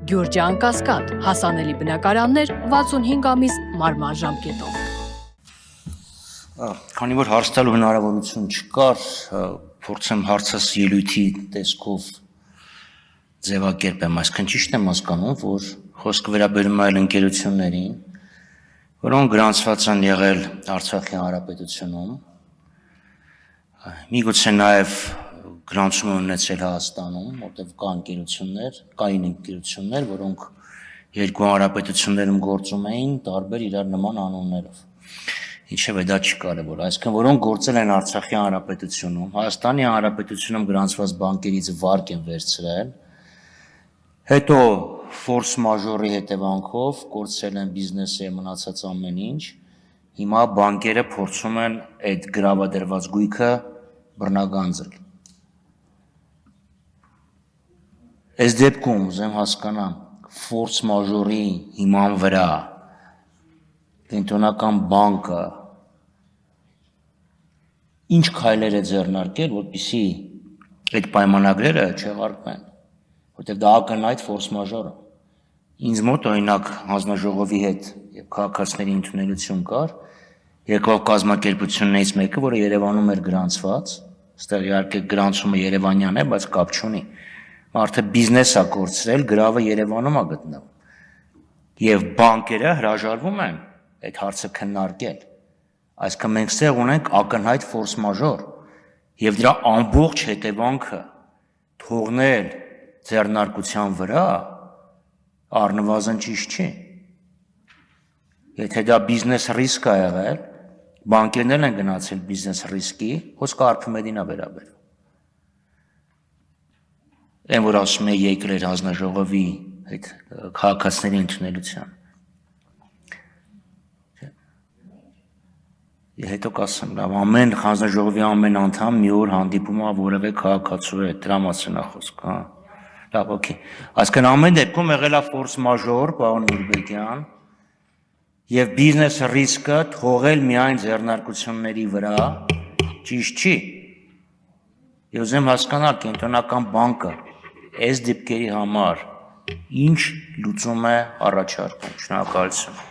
Գյուրջան Կասկադ, հասանելի բնակարաններ 65 ամիս մարման ժամկետով։ Քանի որ հարց տալու հնարավորություն չկար, փորձեմ հարցս ելույթի տեսքով ձևակերպեմ, այսինքն ճիշտ եմ հասկանում, որ խոսքը վերաբերում է այլ ընկերություններին, որոնք գրանցված են եղել Արցախի Հանրապետությունում, միգուցե նաև գրանցում են ունեցել Հայաստանում, որտեղ կային ընկերություններ, որոնք երկու հանրապետություններում գործում էին տարբեր իրար նման անուններով։ Ինչևէ դա չի կարևոր, այսինքն որոնք գործել են Արցախի Հանրապետությունում, Հայաստանի Հանրապետությունում գրանցված բանկերից վարկ են վերցրել, հետո ֆորս մաժորի հետևանքով կորցրել են բիզնեսը մնացած ամեն ինչ, հիմա բանկերը փորձում են այդ գրավադրված գույքը բռնագանձել։ Այս դեպքում ուզեմ հասկանամ ֆորս մաժորի հիման վրա կենտրոնական բանկը ինչ քայլեր է ձեռնարկել, որպեսզի այդ պայմանագրերը չեղարկվեն, որտեղ դա ակնհայտ ֆորս մաժոր է։ Ինձ մոտ օրինակ հանձնաժողովի հետ եւ քաղաքացիների ընդունելություն կար, երկրորդ կազմակերպություններից մեկը, որը Երևանում էր գրանցված, այստեղ իհարկե գրանցումը երևանյան է, բայց կապ չունի։ Մարդը բիզնես է կորցրել, գրավը Երևանում է գտնվում։ Եվ բանկերը հրաժարվում են այդ հարցը քննարկել։ Այսինքն մենք ստեղ ունենք ակնհայտ ֆորս մաժոր եւ դրա ամբողջ հետևանքը թողնել ձեռնարկության վրա առնվազն ճիշտ չի։ Եթե դա բիզնես ռիսկ է եղել, բանկերն են գնացել բիզնես ռիսկի, խոսքը Արփմեդին է վերաբերում։ Այն որ ասում է եկել էր հանձնաժողովի այդ քաղաքացիների ընդունելության։ Հետո կասեմ, լավ, ամեն հանձնաժողովի ամեն անդամ մի օր հանդիպում է որևէ քաղաքացու հետ, դրա մասին է խոսքը, հա։ Լավ, օքեյ։ Այսինքն ամեն դեպքում եղել է ֆորս մաժոր, պարոն Նուրբեկյան, եւ բիզնես ռիսկը թողել միայն ձեռնարկությունների վրա ճիշտ չի։ Եվ ուզեմ հասկանալ կենտրոնական բանկը այս դեպքերի համար ինչ լուծում է առաջարկում։ Շնորհակալություն։